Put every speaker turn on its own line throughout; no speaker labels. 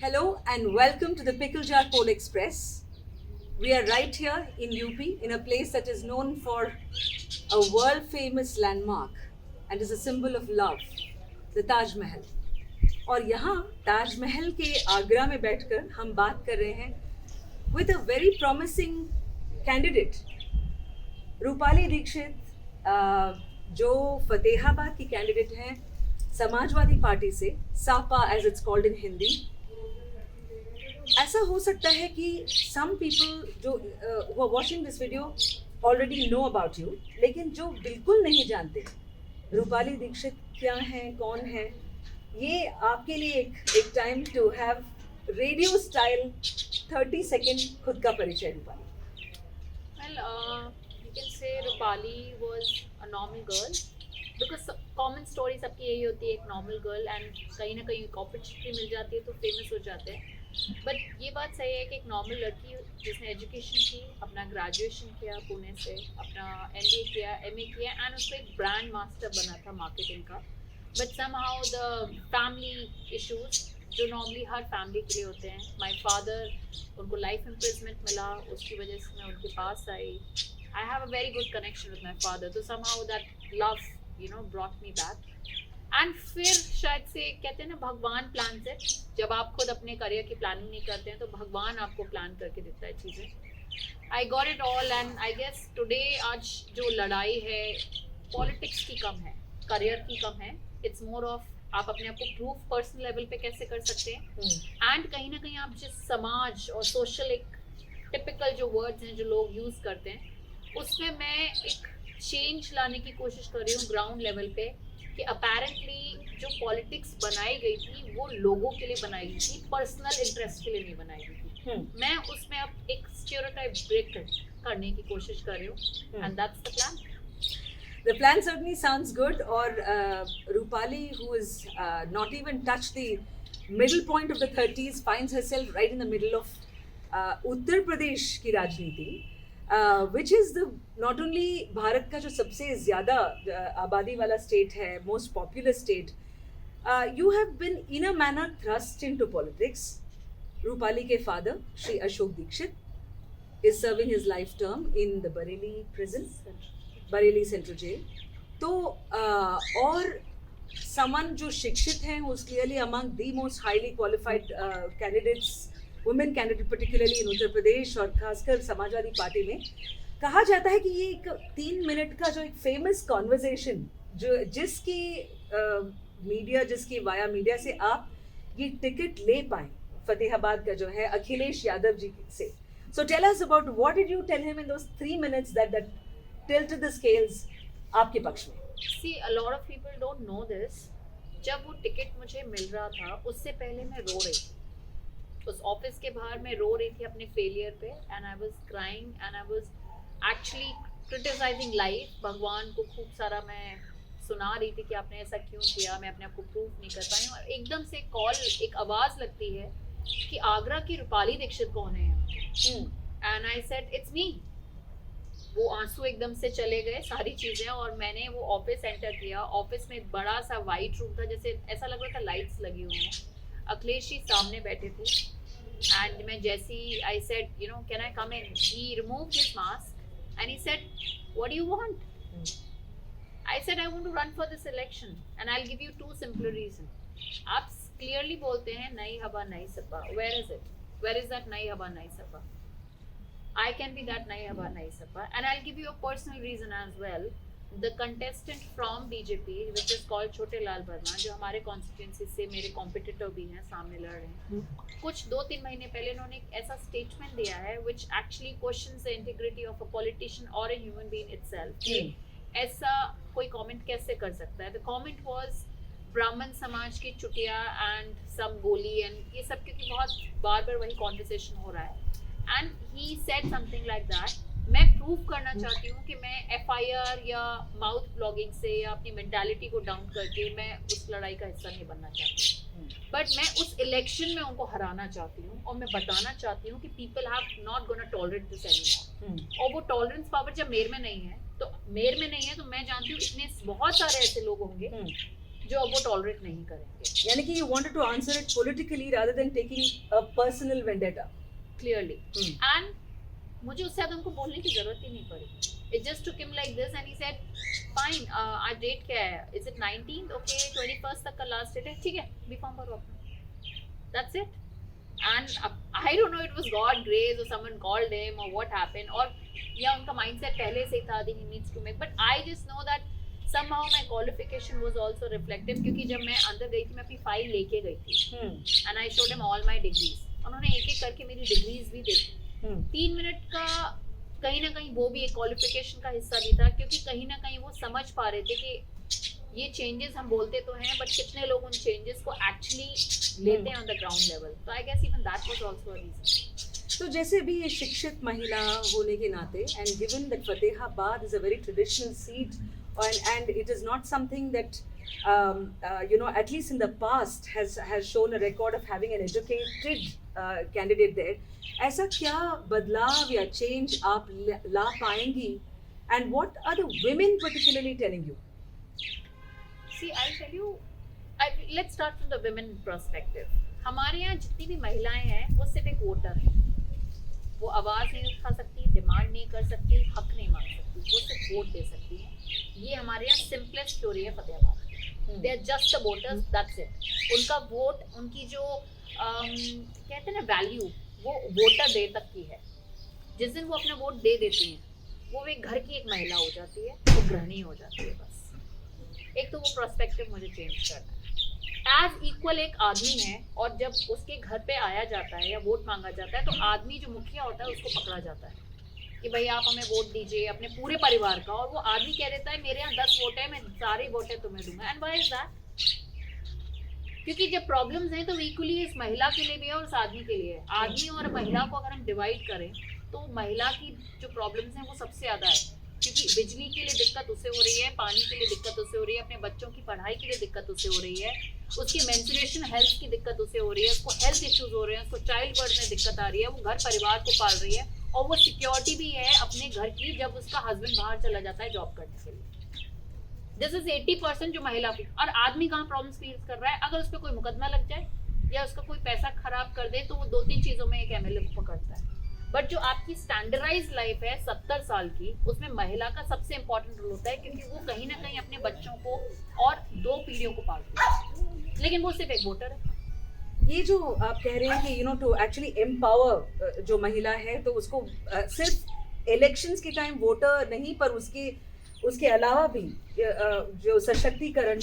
Hello and welcome to the Pickle Jar Pole Express. We are right here in UP in a place that is known for a world famous landmark and is a symbol of love, the Taj Mahal. और यहाँ ताज महल के आगरा में बैठकर हम बात कर रहे हैं with a very promising candidate, Rupali Dixit, जो फतेहाबाद की कैंडिडेट हैं समाजवादी पार्टी से, Sapa as it's called in Hindi. ऐसा हो सकता है कि सम पीपल जो who are watching this video already know about you, लेकिन जो बिल्कुल नहीं जानते रूपाली दीक्षित क्या है, कौन है, ये आपके लिए एक time to have radio style 30 second खुद का परिचय. Rupali.
Well, you can say Rupali was a normal girl because common story सबकी यही होती है, एक normal girl and कहीं ना कहीं opportunity मिल जाती है तो famous हो जाते हैं. बट ये बात सही है कि एक नॉर्मल लड़की जिसने एजुकेशन की, अपना ग्रेजुएशन किया पुणे से, अपना MBA किया, MA किया एंड उसको एक ब्रांड मास्टर बना था मार्केटिंग का. But somehow the family issues जो नॉर्मली हर फैमिली के लिए होते हैं. माय फादर, उनको लाइफ इम्प्रिजमेंट मिला, उसकी वजह से मैं उनके पास आई. I have a very good connection with my father, तो somehow that love brought me back. And फिर शायद से कहते हैं ना, भगवान प्लान से, जब आप खुद अपने करियर की प्लानिंग नहीं करते हैं तो भगवान आपको प्लान करके देता है चीज़ें. I got it all and I guess today आज जो लड़ाई है पॉलिटिक्स की कम है, करियर की कम है. इट्स मोर ऑफ आप अपने आप को प्रूफ पर्सनल लेवल पे कैसे कर सकते हैं एंड कहीं ना कहीं आप जिस समाज और सोशल एक टिपिकल जो वर्ड्स हैं जो लोग यूज़ करते हैं उसमें मैं एक चेंज लाने की कोशिश कर रही हूँ ग्राउंड लेवल पे कि अपेरेंटली जो पॉलिटिक्स बनाई गई थी वो लोगों के लिए बनाई गई थी, पर्सनल इंटरेस्ट के लिए नहीं बनाई गई थी. मैं उसमें अब एक स्टीरियोटाइप ब्रेक करने की कोशिश कर रही हूँ and that's the plan.
The plan certainly sounds good. Or Rupali, who is not even touched the middle point of the 30s, finds herself right in the middle of Uttar Pradesh की राजनीति, which is the not only Bharat का जो सबसे ज़्यादा आबादी वाला state है, most populous state. You have been in a manner thrust into politics. Rupali के father, Shri Ashok Dikshit, is serving his life term in the Bareilly prison, Bareilly central jail. तो और समन जो शिक्षित हैं, who is clearly among the most highly qualified candidates, women candidate particularly in Uttar Pradesh और खासकर Samajwadi party में, कहा जाता है कि ये एक 3 मिनट का जो एक फेमस कॉन्वर्जेशन जो जिसकी वाया मीडिया से आप ये टिकट ले पाए फतेहाबाद का जो है अखिलेश यादव जी से. So tell us about what did you tell him in those 3 minutes that tilted the scales आपके पक्ष में.
See, a lot of people don't know this. जब वो टिकट मुझे मिल रहा था उससे पहले मैं रो रही थी. उस ऑफिस के बाहर मैं रो रही थी अपने फेलियर पे and I was crying and I was actually criticising life. भगवान को खूब सारा मैं सुना रही थी कि आपने ऐसा क्यों किया, मैं अपने आप को प्रूफ नहीं कर पाई. और एकदम से कॉल, एक आवाज़ लगती है कि आगरा की रूपाली दीक्षित कौन है. And I said it's me. वो आंसू एकदम से चले गए, सारी चीज़ें, और मैंने वो ऑफिस एंटर किया. ऑफिस में एक बड़ा सा वाइट रूम था, जैसे ऐसा लग रहा था लाइट्स लगी हुई हैं. अखिलेश जी सामने बैठे थे एंड मैं जैसी I said can I come in, he removed his mask and he said what do you want. I said I want to run for this election and I will give you 2 simple reason. आप clearly बोलते हैं नई हवा नई Sapa. Where is it? Where is that नई हवा नई Sapa? I can be that Nai Hava Nai Sapa, and I'll give you a personal reason as well. The contestant from BJP, which is called Chote Lal Verma, जो हमारे constituency से मेरे competitor भी हैं, सामने लड़ रहे हैं. कुछ 2-3 महीने पहले उन्होंने एक ऐसा statement दिया है which actually questions the integrity of a politician or a human being itself. ऐसा कोई comment कैसे कर सकता है? The comment was ब्राह्मण समाज की चुटिया and some गोली and ये सब, क्योंकि बहुत बार वही conversation हो रहा है. And he said something like that. मैं प्रूव करना चाहती हूँ कि मैं FIR या माउथ ब्लॉगिंग से या अपनी मेंटालिटी को डाउन करके मैं उस लड़ाई का हिस्सा नहीं बनना चाहती. बट मैं उस इलेक्शन में उनको हराना चाहती हूँ और मैं बताना चाहती हूँ कि people have not gonna tolerate this anymore. और वो टॉलरेंस पावर जब मेरे में नहीं है तो मैं जानती हूँ इतने बहुत सारे ऐसे लोग होंगे जो अब वो टॉलरेट नहीं करेंगे
यानी कि you wanted to answer it politically rather than taking a personal vendetta.
Clearly and मुझे उससे ज़्यादा उनको बोलने की जरूरत ही नहीं पड़ी. It just took him like this and he said, fine, आज डेट क्या है? Is it 19th? Okay, 21st तक का लास्ट डेट है. ठीक है, बी फॉर्म भरो अपना. That's it. And I don't know, it was God grace or someone called him or what happened, or या उनका mindset पहले से ही था that he needs to make. But I just know that somehow my qualification was also reflective, क्योंकि जब मैं अंदर गई थी मैं अपनी फाइल लेके गई थी and I showed him all my degrees. उन्होंने एक एक करके मेरी डिग्रीज भी देखी. 3 मिनट का कहीं ना कहीं वो भी एक क्वालिफिकेशन का हिस्सा भी था, क्योंकि कहीं ना कहीं वो समझ पा रहे थे कि ये चेंजेस हम बोलते तो हैं बट कितने लोग उन चेंजेस को एक्चुअली लेते हैं ऑन द ग्राउंड लेवल. तो I guess even that was also a reason.
तो जैसे भी ये शिक्षित महिला होने के नाते and given that Fatehabad is a very traditional seat and it is not something that at least in the past has shown a record of having an educated candidate there. ऐसा क्या बदलाव या चेंज आप ला पाएंगी and what are the women particularly telling you?
See, I'll tell you, let's start from the women perspective. हमारे यहाँ जितनी भी महिलाएं हैं वो सिर्फ एक वोटर है. वो आवाज नहीं उठा सकती, डिमांड नहीं कर सकती, हक नहीं मांग सकती, वो सिर्फ वोट दे सकती है. ये हमारे यहाँ सिंपलेस्ट स्टोरी है Fatehabad. They are just the voters, that's it. उनका वोट, उनकी जो कहते हैं ना वैल्यू, वो वोटर दे तक की है. जिस दिन वो अपना वोट दे देती हैं वो एक घर की एक महिला हो जाती है, वो गृहिणी हो जाती है. बस एक तो वो पर्सपेक्टिव मुझे चेंज करना है. एज इक्वल एक आदमी है, और जब उसके घर पे आया जाता है या वोट मांगा जाता है तो आदमी जो मुखिया होता है उसको पकड़ा जाता है कि भाई आप हमें वोट दीजिए अपने पूरे परिवार का, और वो आदमी कह देता है मेरे यहाँ 10 वोट है, मैं सारे वोटें तुम्हें दूंगा. And why is that? क्योंकि जब प्रॉब्लम्स हैं तो इक्वली इस महिला के लिए भी है और उस आदमी के लिए है. आदमी और महिला को अगर हम डिवाइड करें तो महिला की जो प्रॉब्लम्स हैं वो सबसे ज़्यादा है, क्योंकि बिजली के लिए दिक्कत उसे हो रही है, पानी के लिए दिक्कत उसे हो रही है, अपने बच्चों की पढ़ाई के लिए दिक्कत उसे हो रही है, उसकी मेंस्ट्रुएशन हेल्थ की दिक्कत उसे हो रही है, उसको हेल्थ इश्यूज हो रहे हैं, उसको चाइल्ड बर्थ में दिक्कत आ रही है, वो घर परिवार को पाल रही है, और वो सिक्योरिटी भी है अपने घर की जब उसका हस्बैंड बाहर चला जाता है जॉब करने के लिए. दिस इज 80% जो महिला की. और आदमी कहाँ प्रॉब्लम्स फेस कर रहा है? अगर उस पर कोई मुकदमा लग जाए या उसका कोई पैसा खराब कर दे तो वो 2-3 चीजों में एक एमएलए को पकड़ता है. बट जो आपकी स्टैंडर्डाइज लाइफ है 70 साल की, उसमें महिला का सबसे इंपॉर्टेंट रोल होता है, क्योंकि वो कहीं ना कहीं अपने बच्चों को और 2 पीढ़ियों को पालती है. लेकिन वो सिर्फ एक वोटर है.
ये जो आप कह रहे हैं कि टू एक्चुअली एम्पावर जो महिला है तो उसको सिर्फ इलेक्शंस के टाइम वोटर नहीं, पर उसके अलावा भी जो सशक्तिकरण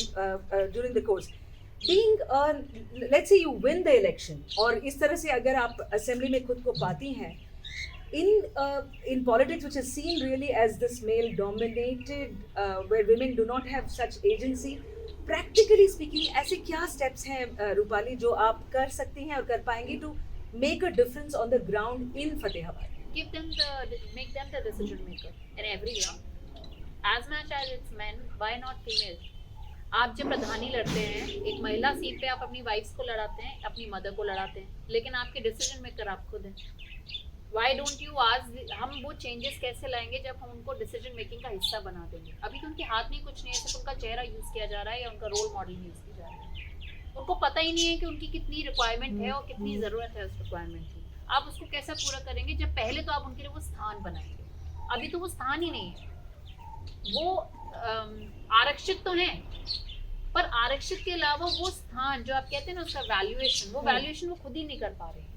during the course being let's say you win the election, और इस तरह से अगर आप असेंबली में खुद को पाती हैं in politics, which is seen really as this male dominated where women do not have such agency, practically speaking ऐसे क्या steps हैं रूपाली जो आप कर सकती हैं और कर पाएंगी to make a difference on the ground in Fatehabad?
Make them the decision maker in every ground. As much as it's men, why not female? आप जब प्रधानी लड़ते हैं एक महिला सीट पे, आप अपनी वाइफ्स को लड़ाते हैं, अपनी मदर को लड़ाते हैं, लेकिन आपके डिसीजन मेकर आप खुद हैं. वाई डोंट यू आज हम वो चेंजेस कैसे लाएंगे जब हम उनको डिसीजन मेकिंग का हिस्सा बना देंगे? अभी तो उनके हाथ में कुछ नहीं है, सिर्फ उनका चेहरा यूज़ किया जा रहा है या उनका रोल मॉडल यूज़ किया जा रहा है. उनको पता ही नहीं है कि उनकी कितनी रिक्वायरमेंट है और कितनी ज़रूरत है उस रिक्वायरमेंट की. आप उसको कैसा पूरा करेंगे जब पहले तो आप उनके लिए वो स्थान बनाएंगे? अभी तो वो स्थान ही नहीं है. वो आरक्षित तो हैं, पर आरक्षित के अलावा वो स्थान जो आप कहते हैं ना उसका वैल्यूएशन, वो वैल्यूएशन वो खुद ही नहीं कर पा रहे हैं.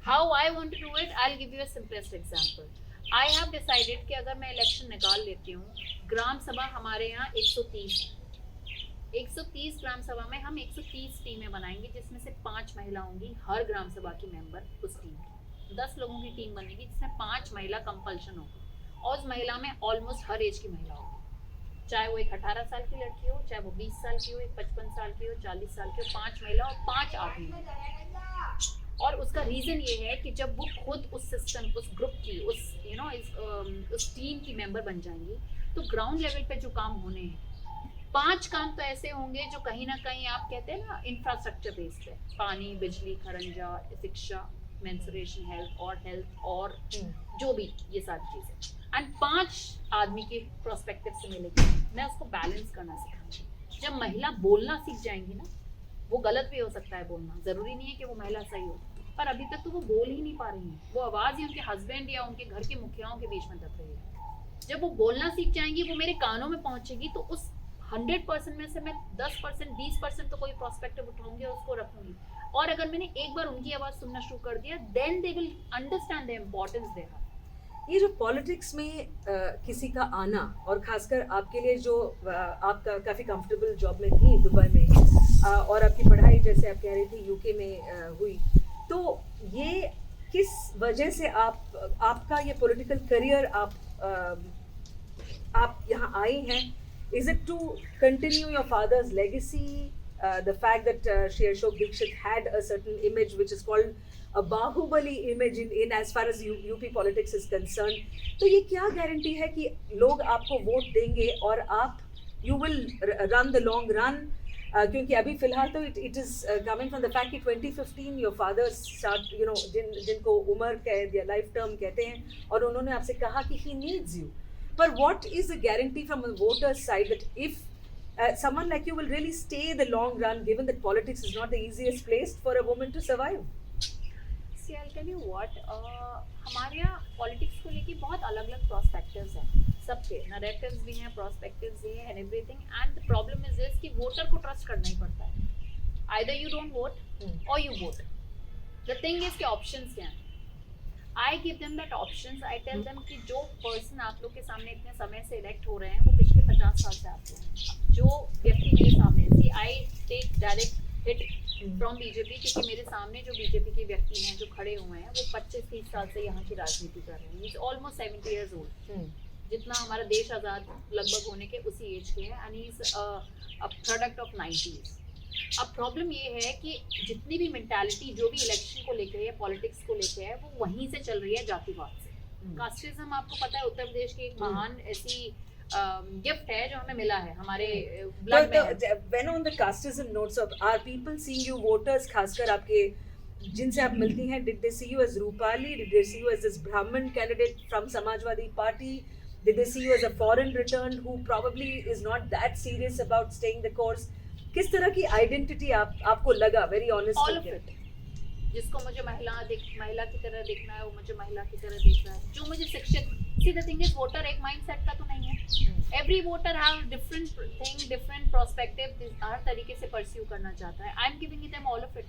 How I want to do it, I will give you a simplest example. I have decided कि अगर मैं इलेक्शन निकाल लेती हूँ, ग्राम सभा हमारे यहाँ 130 है. 130 ग्राम सभा में हम 130 टीमें बनाएंगे, जिसमें से 5 महिला होंगी हर ग्राम सभा की मेंबर. उस टीम की 10 लोगों की टीम बनेगी, जिसमें 5 महिला कंपल्शन होगी, और उस महिला में ऑलमोस्ट हर एज की महिला होगी, चाहे वो एक 18 साल की लड़की हो, चाहे वो 20 साल की हो, एक 55 साल की हो, 40 साल की हो. 5 महिला और 5 आदमी. और उसका रीजन ये है कि जब वो खुद उस सिस्टम, उस ग्रुप की, उस टीम की मेंबर बन जाएंगी, तो ग्राउंड लेवल पे जो काम होने हैं 5 काम तो ऐसे होंगे जो कहीं ना कहीं आप कहते हैं ना इंफ्रास्ट्रक्चर बेस्ड है. पानी, बिजली, खरंजा, शिक्षा, मेंस्ट्रुएशन हेल्थ और जो भी ये सारी चीजें. एंड 5 आदमी के प्रोस्पेक्टिव से मिलेगी. मैं उसको बैलेंस करना सिखाऊंगी. जब महिला बोलना सीख जाएंगी ना, वो गलत भी हो सकता है बोलना, जरूरी नहीं है कि वो महिला सही हो, पर अभी तक तो वो बोल ही नहीं पा रही है, वो आवाज ही उनके हस्बैंड या उनके घर के मुखियाओं के बीच में दब रही है। जब वो बोलना सीख जाएंगी, वो मेरे कानों में पहुंचेगी, तो उस 100% में से मैं 10% 20% तो कोई प्रोस्पेक्टिव उठाऊंगी और उसको रखूंगी। और अगर मैंने एक बार उनकी आवाज सुनना शुरू कर दिया, then they will understand the importance they have.
ये जो पॉलिटिक्स में किसी का आना, और खासकर आपके लिए जो आपका काफ़ी कंफर्टेबल जॉब में थी दुबई में, और आपकी पढ़ाई जैसे आप कह रही थी यूके में हुई, तो ये किस वजह से आपका ये पॉलिटिकल करियर आप यहाँ आई हैं? Is it to continue your father's legacy? The fact that Shri Ashok Dikshit had a certain image which is called a Bahubali image in as far as UP politics is concerned. तो ये क्या guarantee है कि लोग आपको vote देंगे और आप you will run the long run? क्योंकि अभी फिलहाल तो it is coming from the fact कि 2015 your father start जिनको उम्र कैद या लाइफ टर्म कहते हैं, और उन्होंने आपसे कहा कि he needs you. But what is the guarantee from a voter's side that if someone like you will really stay the long run, given that politics is not the easiest place for a woman to survive?
See, I'll tell you what, हमारे यहाँ politics को लेके बहुत अलग अलग prospectives हैं, सबके narratives भी हैं, प्रोस्पेक्टिव्स भी हैं, and everything. And the problem is this कि वोटर को ट्रस्ट करना ही पड़ता है। आइदर यू डोंट वोट और you won't. The thing is कि ऑप्शंस क्या हैं। I give them that options. I tell them कि जो पर्सन आप लोग के सामने इतने समय से इलेक्ट हो रहे हैं, वो पिछले 50 साल से आते हैं। जो व्यक्ति मेरे सामने, see, I take direct hit from BJP, क्योंकि मेरे सामने जो बीजेपी के व्यक्ति हैं जो खड़े हुए हैं, वो 25-30 साल से यहाँ की राजनीति कर रहे हैं। He's almost 70 years old, जितना हमारा देश आज़ाद लगभग होने के उसी एज के हैं, and he's a product of 90s। अब प्रॉब्लम ये है कि जितनी भी मेंटालिटी जो भी इलेक्शन को लेकर है, पॉलिटिक्स को लेकर है, वो वहीं से चल रही है, जातिवाद से। कास्टिज्म आपको पता है उत्तर प्रदेश की एक महान ऐसी गिफ्ट है जो हमें मिला है, हमारे ब्लड में है।
When on the casteism notes of are people seeing you voters, खासकर आपके जिनसे आप मिलती हैं, did they see you as Rupali? Did they see you as this Brahmin candidate from Samajwadi Party? Did they see you as a foreign returned who probably is not that serious about staying the course? किस तरह की identity आपको लगा? Very honest.
All of it. जिसको मुझे महिला की तरह देखना है, वो मुझे महिला की तरह देख रहा है। जो मुझे शिक्षित, see the thing is, voter एक माइंडसेट का तो नहीं है। Every voter have different thing, different perspective, हर तरीके से परस्यू करना चाहता है। I am giving them all of it.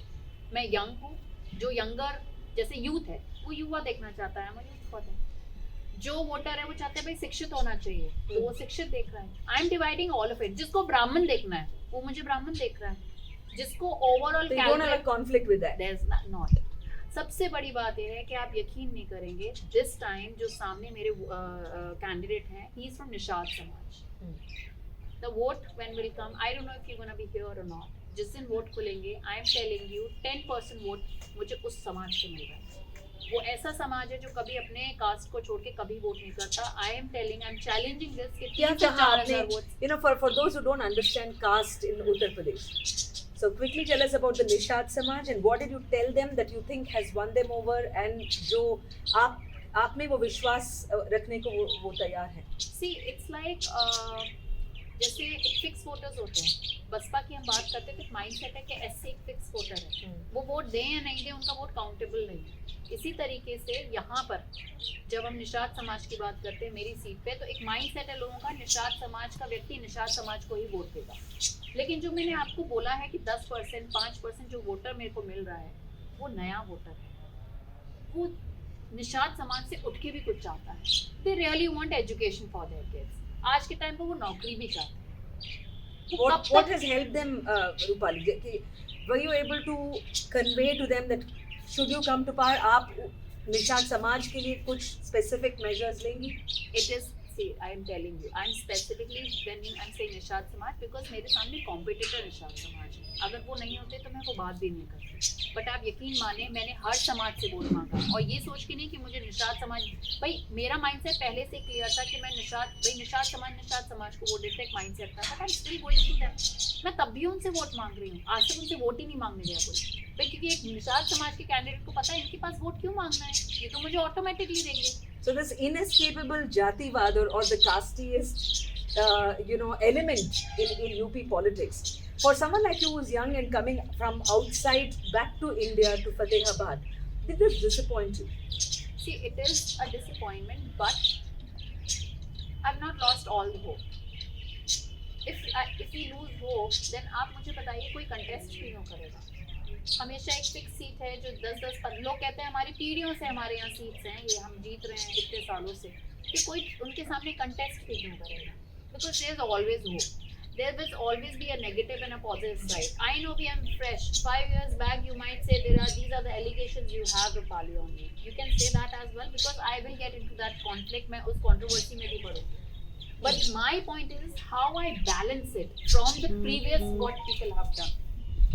मैं यंग हूँ, जो यंगर जैसे यूथ है, वो युवा देखना चाहता है, मुझे पता है। जो वोटर है वो चाहते हैं भाई शिक्षित होना चाहिए, तो वो शिक्षित देख रहा है। I am dividing all of it. जिसको ब्राह्मण देखना है, वो मुझे ब्राह्मण देख रहा है। जिसको overall
conflict with that, there is
not. सबसे बड़ी बात यह है कि आप यकीन नहीं करेंगे, दिस टाइम जो सामने मेरे कैंडिडेट हैं, ही इज फ्रॉम निषाद समाज। The vote when will come, I don't know if you gonna be here और नॉट। जिस दिन वोट खुलेंगे, I am telling you 10% vote मुझे उस समाज से मिल रहा है। वो ऐसा समाज है जो कभी अपने कास्ट को छोड़ के कभी वोट नहीं करता। I am telling, I am challenging this कि 3 से 4,000 votes.
You know, for those who don't understand caste in Uttar Pradesh, so quickly tell us about the Nishad Samaj and what did you tell them that you think has won them over, and जो आप में वो विश्वास रखने को वो तैयार है।
See, it's like जैसे एक फिक्स वोटर्स होते हैं, बसपा की हम बात करते हैं, तो माइंडसेट है कि ऐसे एक फिक्स वोटर है, वो वोट दें या नहीं दें, उनका वोट काउंटेबल नहीं है। इसी तरीके से यहाँ पर जब हम निषाद समाज की बात करते हैं मेरी सीट पे, तो एक माइंडसेट है लोगों का, निषाद समाज का व्यक्ति निषाद समाज को ही वोट देगा। लेकिन जो मैंने आपको बोला है कि 10%, 5% जो वोटर मेरे को मिल रहा है, वो नया वोटर है। वो निषाद समाज से उठ के भी कुछ चाहता है। They really want education for their kids. आज के टाइम पे वो नौकरी भी चाहते हैं।
What has helped them, Rupali? Were you able to convey to them that should you come to power, आप निषाद समाज के लिए कुछ specific measures लेंगी?
It is, see, I am telling you, I am specifically when I am saying Nishad समाज, because मेरे सामने competitor Nishad समाज है। अगर वो नहीं होते तो मैं वो बात भी नहीं करती। बट आप यकीन माने, मैंने हर समाज से वोट मांगा, और ये सोच के नहीं कि मुझे निषाद समाज, भाई मेरा माइंडसेट पहले से क्लियर था कि मैं निषाद समाज को वोट देते, एक माइंडसेट था। But I am still going to them. मैं तब भी उनसे वोट मांग रही हूँ, आज तक उनसे वोट ही नहीं मांगने गया कोई। भाई क्योंकि एक निषाद समाज के कैंडिडेट को पता है इनके पास वोट क्यों मांगना है, ये तो मुझे ऑटोमेटिकली देंगे।
So this inescapable जातिवाद or the casteist element in UP politics. For someone like you who's young and coming from outside back to India to Fatehabad, did this disappoint you?
See, it is a disappointment, but I've not lost all the hope. If we lose hope, then आप मुझे बताइए कोई contest भी क्यों करेगा? हमेशा एक fix seat है जो 10-10 लोग कहते हैं हमारी पीढ़ियों से हमारे यहाँ सीट्स हैं, ये हम जीत रहे हैं इतने सालों से, कि कोई उनके सामने कंटेस्ट भी क्यों करेगा? Because there is always hope. There will always be a negative and a positive side. I know we are fresh. 5 years back, you might say these are the allegations you have, Rupali, on me. You can say that as well, because I will get into that conflict. मैं उस controversy में भी पढ़ूंगी. But my point is how I balance it from the previous what people have done.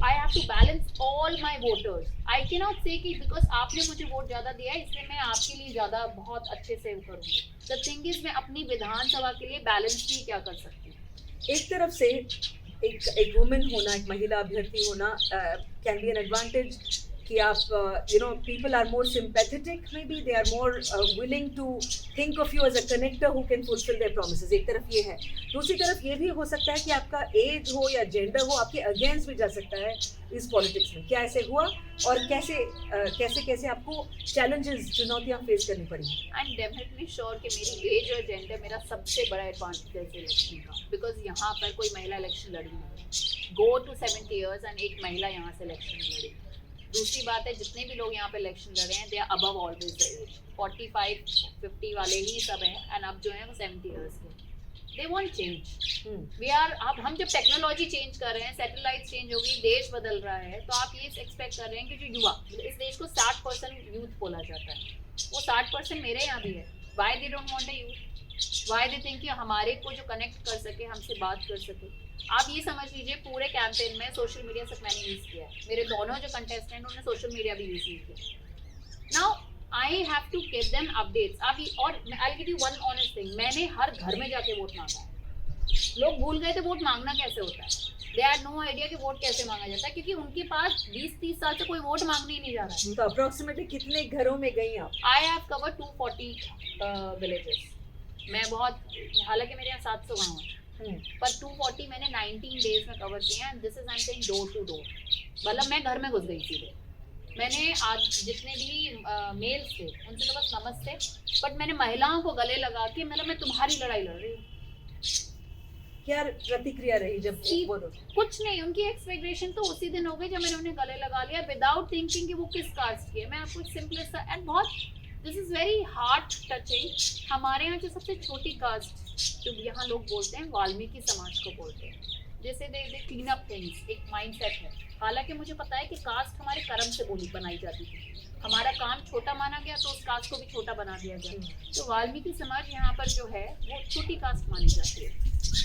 I have to balance all my voters. I cannot say कि because आपने मुझे vote ज़्यादा दिया है इसलिए मैं आपके लिए ज़्यादा बहुत अच्छे से करूँगी. The thing is मैं अपनी विधानसभा के लिए बैलेंस भी क्या कर सकती हूँ.
एक तरफ से एक वुमेन होना, एक महिला अभ्यर्थी होना कैन बी एन एडवांटेज कि आप people are more sympathetic, maybe they are more willing to think of you as a connector who can fulfill their promises. एक तरफ ये है. दूसरी तरफ ये भी हो सकता है कि आपका एज हो या जेंडर हो आपके अगेंस्ट भी जा सकता है इस पॉलिटिक्स में. क्या ऐसे हुआ और कैसे आपको चैलेंजेस, चुनौतियाँ फेस करनी पड़ी?
आई एम डेफिनेटली श्योर कि मेरी एज और जेंडर मेरा सबसे बड़ा एडवांटेज है इलेक्शन का, बिकॉज यहाँ पर कोई महिला इलेक्शन लड़ी नहीं. गो टू 70 years एंड एक महिला यहाँ से इलेक्शन लड़ी. दूसरी बात है जितने भी लोग यहाँ पे इलेक्शन लड़ रहे हैं they are above always the age. 45-50 वाले ही सब हैं एंड अब जो है वो 70 years के. They want change. We are अब हम जब टेक्नोलॉजी चेंज कर रहे हैं, सैटेलाइट चेंज हो गई, देश बदल रहा है, तो आप ये एक्सपेक्ट कर रहे हैं कि जो युवा, इस देश को 60% यूथ बोला जाता है, वो 60% मेरे यहाँ भी है. Why they don't want a youth? Why they think कि हमारे को जो कनेक्ट कर सके, हमसे बात कर सके. आप ये समझ लीजिए पूरे कैंपेन में सोशल मीडिया सिर्फ मैंने यूज़ किया है. मेरे दोनों जो कंटेस्टेंट उन्होंने सोशल मीडिया भी यूज़ किया. Now I have to give them updates. और I will give you one honest thing, मैंने हर घर में जाके वोट मांगा है. लोग भूल गए थे वोट मांगना कैसे होता है. दे हैड नो आइडिया कि वोट कैसे मांगा जाता है, क्योंकि उनके पास 20-30 साल से कोई वोट मांगने ही नहीं जा रहा है.
तो अप्रोक्सीमेटली कितने घरों में गई आप?
I have covered 240 villages. मैं बहुत, हालांकि मेरे यहाँ 700 गाँव हैं, पर 240 मैंने 19 डेज में कवर किए हैं. This is I am saying door to door. मतलब मैं घर में घुस गई सीधे. मैंने आज जितने भी मेल्स थे उनसे तो बस नमस्ते, बट मैंने महिलाओं को गले लगा के, मतलब मैं तुम्हारी लड़ाई लड़ रही हूँ.
क्या प्रतिक्रिया रही जब वो?
कुछ नहीं. उनकी एक्सपेक्टेशन तो उसी दिन हो गई जब मैंने उन्हें गले लगा लिया विदाउट थिंकिंग कि वो किस कास्ट की है. मैं आपको सिंपलेस्ट एंड बहुत, this is very heart touching. हमारे यहाँ जो सबसे छोटी कास्ट जो यहाँ लोग बोलते हैं वाल्मीकि समाज को बोलते हैं, जैसे दे क्लीन अप थिंग्स, एक माइंडसेट है. हालांकि मुझे पता है कि कास्ट हमारे कर्म से बनाई जाती थी. हमारा काम छोटा माना गया तो उस कास्ट को भी छोटा बना दिया गया. तो वाल्मीकि समाज यहाँ पर जो है वो छोटी कास्ट मानी जाती है.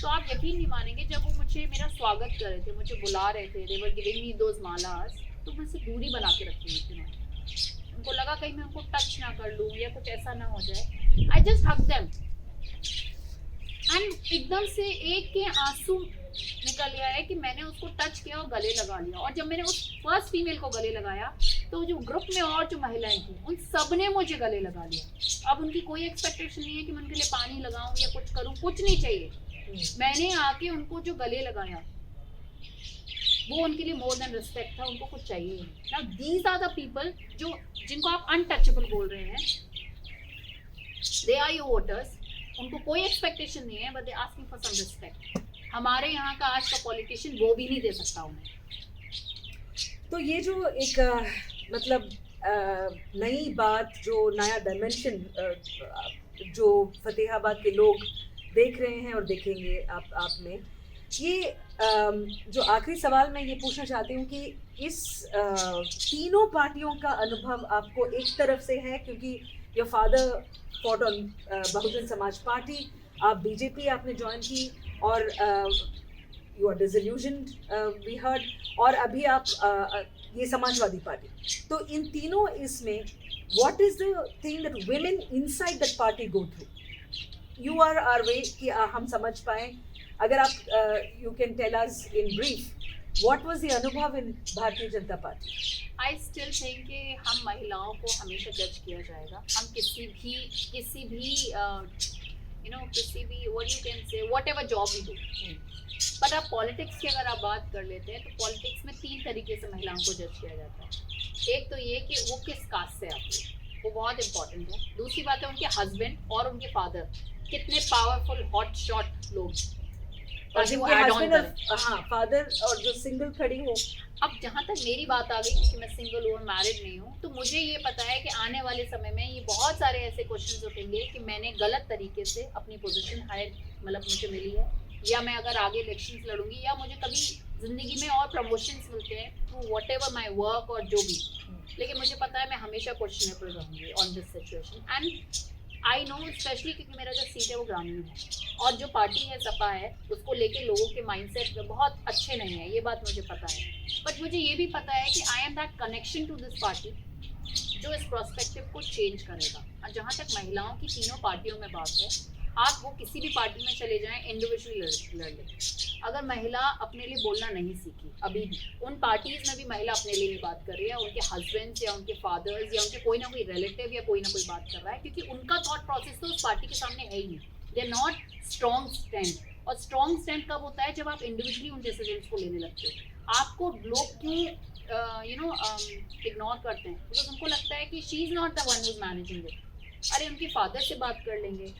तो आप यकीन नहीं मानेंगे, जब वो मुझे मेरा स्वागत कर रहे थे, मुझे बुला रहे थे, दे वर गिविंग मी दोज मालास, तो मुझसे दूरी बना के रखी हुई थी. उनको लगा कहीं मैं उनको टच ना कर लूँ या कुछ ऐसा ना हो जाए. I just hug them and एकदम से एक के आंसू निकल गया है कि मैंने उसको टच किया और गले लगा लिया. और जब मैंने उस फर्स्ट फीमेल को गले लगाया तो जो ग्रुप में और जो महिलाएं थी उन सब ने मुझे गले लगा लिया. अब उनकी कोई एक्सपेक्टेशन नहीं है कि मैं उनके लिए पानी लगाऊं या कुछ करूं, कुछ नहीं चाहिए. मैंने आके उनको जो गले लगाया वो उनके लिए मोर देन रिस्पेक्ट था. उनको कुछ चाहिए नहीं. Now these are the people जिनको आप अनटचेबल बोल रहे हैं, दे आर योर वोटर्स. उनको कोई एक्सपेक्टेशन नहीं है, but they asking for some respect. हमारे यहाँ का आज का पॉलिटिशियन वो भी नहीं दे सकता उन्हें.
तो ये जो एक मतलब नई बात, जो नया डायमेंशन जो फतेहाबाद के लोग देख रहे हैं और देखेंगे आप में, ये जो आखिरी सवाल मैं ये पूछना चाहती हूँ कि इस तीनों पार्टियों का अनुभव आपको एक तरफ से है, क्योंकि your father fought on Bahujan Samaj Party, आप बीजेपी आपने ज्वाइन की और you are disillusioned we heard, और अभी आप ये समाजवादी पार्टी. तो इन तीनों इसमें what is the thing that women inside that party go through? You are are way कि हम समझ पाएं. अगर आप you can tell us in brief what was the अनुभव in Bharatiya Janata party?
I still think कि हम महिलाओं को हमेशा जज किया जाएगा. हम किसी भी यू नो किसी भी what you can say whatever job we do. पर अब पॉलिटिक्स की अगर आप बात कर लेते हैं तो पॉलिटिक्स में 3 तरीके से महिलाओं को जज किया जाता है। एक तो ये कि वो किस कास्ट से आती है, वो बहुत इंपॉर्टेंट है। दूसरी बात है उनके हस्बैंड और उनके फादर कितने पावरफुल हॉट शॉट लोग,
और
ताकि वो
जिनके
ऐड ऑन
हस्बैंड
करें।
और हाँ फादर और जो सिंगल खड़ी हो।
अब जहाँ तक मेरी बात आ गई, क्योंकि मैं सिंगल हूँ और मैरिड नहीं हूँ, तो मुझे ये पता है कि आने वाले समय में ये बहुत सारे ऐसे क्वेश्चंस उठेंगे कि मैंने गलत तरीके से अपनी पोजीशन हायर मतलब मुझे मिली है, या मैं अगर आगे इलेक्शंस लड़ूंगी, या मुझे कभी जिंदगी में और प्रमोशंस मिलते हैं through what ever my work और जो भी, लेकिन मुझे पता है मैं हमेशा क्वेश्चनेबल रहूंगी on this situation. And I know specially क्योंकि मेरा जो सीट है वो ग्रामीण है, और जो पार्टी है सपा है उसको लेके लोगों के माइंडसेट बहुत अच्छे नहीं है, ये बात मुझे पता है। बट मुझे ये भी पता है कि I am that connection to this party जो इस प्रोस्पेक्टिव को चेंज करेगा। और जहाँ तक महिलाओं की तीनों पार्टियों में बात है, आप वो किसी भी पार्टी में चले जाएं, इंडिविजुअली लड़ लें। अगर महिला अपने लिए बोलना नहीं सीखी अभी भी, उन पार्टीज में भी महिला अपने लिए नहीं बात कर रही है, उनके हस्बैंड्स या उनके फादर्स या उनके कोई ना कोई रिलेटिव या कोई ना कोई बात कर रहा है, क्योंकि उनका थॉट प्रोसेस तो उस पार्टी के सामने है ही नहीं। They are not strong stand. और स्ट्रॉन्ग स्टैंड कब होता है? जब आप इंडिविजुअली उन डिसीजंस को लेने लगते हो। आपको लोग क्यों इग्नोर करते हैं? बिकॉज उनको लगता है कि she is not the one who is managing it. अरे उनके फादर से बात कर लेंगे,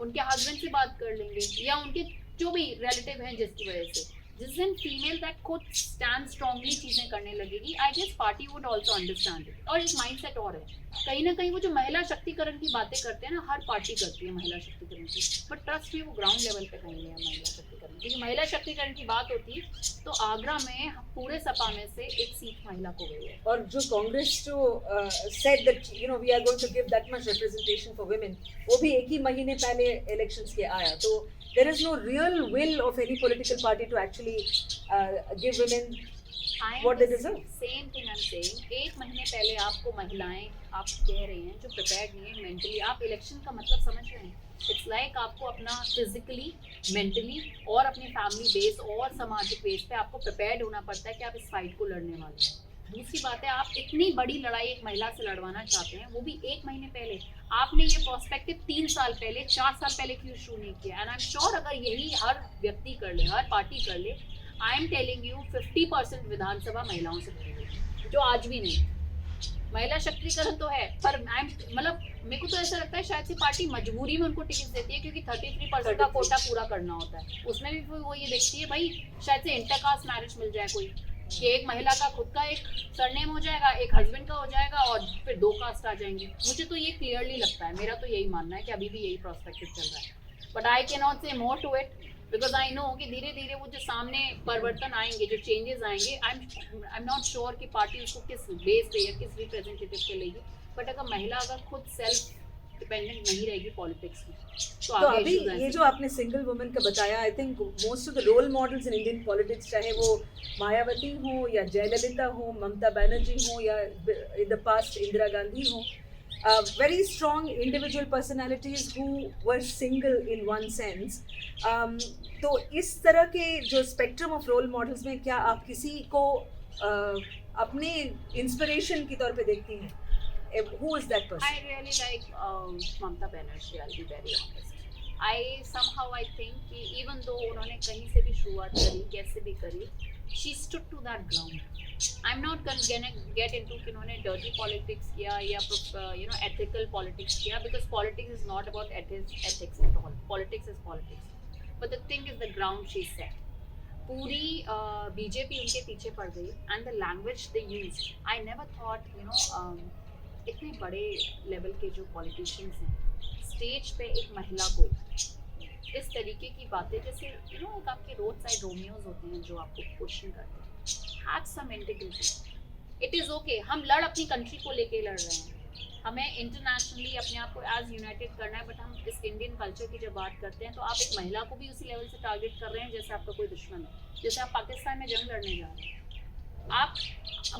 उनके हस्बैंड से बात कर लेंगे, या उनके जो भी रिलेटिव हैं जिसकी वजह से। जिस दिन फीमेल दैट खुद स्टैंड स्ट्रांगली चीजें करने लगेगी, I guess party would also understand it. और एक माइंडसेट और है, कहीं ना कहीं वो जो महिला शक्तिकरण की बातें करते हैं ना, हर पार्टी करती है महिला शक्तिकरण की, बट ट्रस्ट भी वो ग्राउंड लेवल पे कहीं नहीं है महिला शक्तिकरण। क्योंकि महिला शक्तिकरण की बात होती तो आगरा में पूरे सपा में से एक सीट महिला को गई है।
और जो कांग्रेस जो said that you know we are going to give that much representation for women, वो भी एक ही महीने पहले इलेक्शंस के आया। तो there is no real will of any political party to actually give women what they deserve.
Same thing I am saying. एक महीने पहले आपको महिलाएं आप कह रहे हैं जो प्रिपेयर्ड नहीं है मेंटली, आप इलेक्शन का मतलब समझ रहे हैं? इट्स लाइक आपको अपना फिजिकली, मेंटली और अपने फैमिली बेस और सामाजिक बेस पे आपको प्रिपेयर्ड होना पड़ता है कि आप इस फाइट को लड़ने वाले हैं। दूसरी बात है, आप इतनी बड़ी लड़ाई एक महिला से लड़वाना चाहते हैं, वो भी एक महीने पहले। आपने ये प्रोस्पेक्टिव 3 साल पहले, 4 साल पहले क्यों शुरू नहीं किया? एंड आई एम श्योर अगर यही हर व्यक्ति कर ले, हर पार्टी कर ले, आई एम टेलिंग यू 50% विधानसभा महिलाओं से भरी हुई, जो आज भी नहीं। महिला शक्तिकरण तो है, पर मतलब मेरे को तो ऐसा लगता है शायद से पार्टी मजबूरी में उनको टिकट देती है, क्योंकि 33% का कोटा पूरा करना होता है। उसमें भी वो ये देखती है भाई शायद से इंटरकास्ट मैरिज मिल जाए कोई, कि एक महिला का खुद का एक सरनेम हो जाएगा, एक हस्बैंड का हो जाएगा, और फिर 2 कास्ट आ जाएंगे। मुझे तो ये क्लियरली लगता है, मेरा तो यही मानना है कि अभी भी यही प्रोस्पेक्टिव चल रहा है। But I can not say more to it, because I know कि धीरे धीरे वो जो सामने परिवर्तन आएंगे, जो चेंजेस आएंगे, आई एम नॉट श्योर कि पार्टी उसको किस बेस पे या किस रिप्रेजेंटेटिव पे लेगी। बट अगर महिला अगर खुद सेल्फ डिपेंडेंट नहीं रहेगी पॉलिटिक्स में, तो
अभी ये जो आपने सिंगल वुमेन का बताया, I think most of the role models in Indian politics, चाहे वो मायावती हो या जयललिता हो, ममता बनर्जी हो या in the past Indira Gandhi हो, very strong individual personalities who were single in one sense. तो इस तरह के जो स्पेक्ट्रम ऑफ रोल मॉडल्स में क्या आप किसी को अपने इंस्पिरेशन की तौर पे देखती हैं? Who is that person?
I really like Mamta Banerjee, I'll be very honest. Somehow I think कि even though उन्होंने कहीं से भी शुरुआत करी, कैसे भी करी, she stood to that ground. I'm not gonna get into कि उन्होंने dirty politics किया या ethical politics किया, because politics is not about ethics at all. Politics is politics. But the thing is the ground she set. पूरी BJP उनके पीछे पड़ गई, and the language they used, I never thought इतने बड़े लेवल के जो पॉलिटिशियंस हैं, स्टेज पे एक महिला को इस तरीके की बातें, जैसे एक आपके रोड साइड रोमियोज होते हैं जो आपको क्वेश्चन करते हैं, have some integrity. It is okay, हम लड़ अपनी कंट्री को लेके लड़ रहे हैं, हमें इंटरनेशनली अपने आप को एज यूनाइटेड करना है, बट हम इस इंडियन कल्चर की जब बात करते हैं तो आप एक महिला को भी उसी लेवल से टारगेट कर रहे हैं जैसे आपका कोई दुश्मन है, जैसे आप पाकिस्तान में जंग लड़ने जा रहे हैं। आप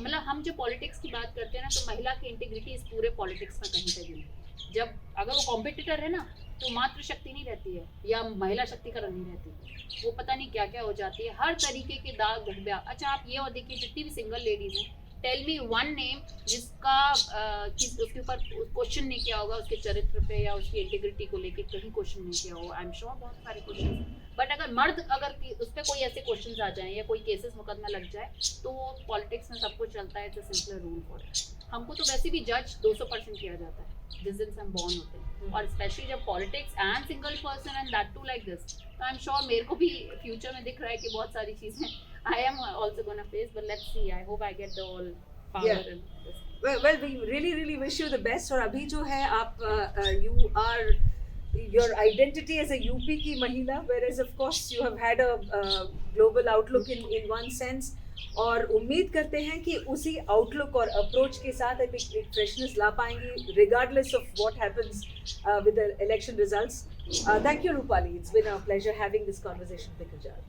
मतलब हम जो पॉलिटिक्स की बात करते हैं ना, तो महिला की इंटीग्रिटी इस पूरे पॉलिटिक्स में कहीं पे भी नहीं। जब अगर वो कॉम्पिटिटर है ना, तो मातृ शक्ति नहीं रहती है या महिला शक्तिकरण नहीं रहती, वो पता नहीं क्या क्या हो जाती है, हर तरीके के दाग धब्बा। अच्छा आप ये और देखिए, जितनी भी सिंगल लेडीज हैं टेल मी वन नेम जिसका उसके ऊपर क्वेश्चन नहीं किया होगा, उसके चरित्र पे या उसकी इंटीग्रिटी को लेके कहीं क्वेश्चन नहीं किया होगा। आई एम श्योर बहुत सारे क्वेश्चन, बट अगर मर्द अगर उस पर कोई ऐसे क्वेश्चन आ जाए या कोई केसेस मुकदमा लग जाए तो पॉलिटिक्स में सब कुछ चलता है, it's a simple rule for it. हमको तो वैसे भी जज 200% किया जाता है जिस दिन से हम बॉर्न होते हैं, और स्पेशली जब politics and single person and that too like this, तो आई एम श्योर मेरे को भी फ्यूचर में दिख रहा है कि बहुत सारी चीजें I am also gonna face, but let's see, I hope I get the all power in this.
well we really wish you the best. और अभी जो है आप you are your identity as a UP की महिला, whereas of course you have had a global outlook in one sense, और उम्मीद करते हैं कि उसी आउटलुक और अप्रोच के साथ एक फ्रेशनेस ला पाएंगी regardless of what happens with the election results. Thank you Rupali, it's been a pleasure having this conversation with Gujral.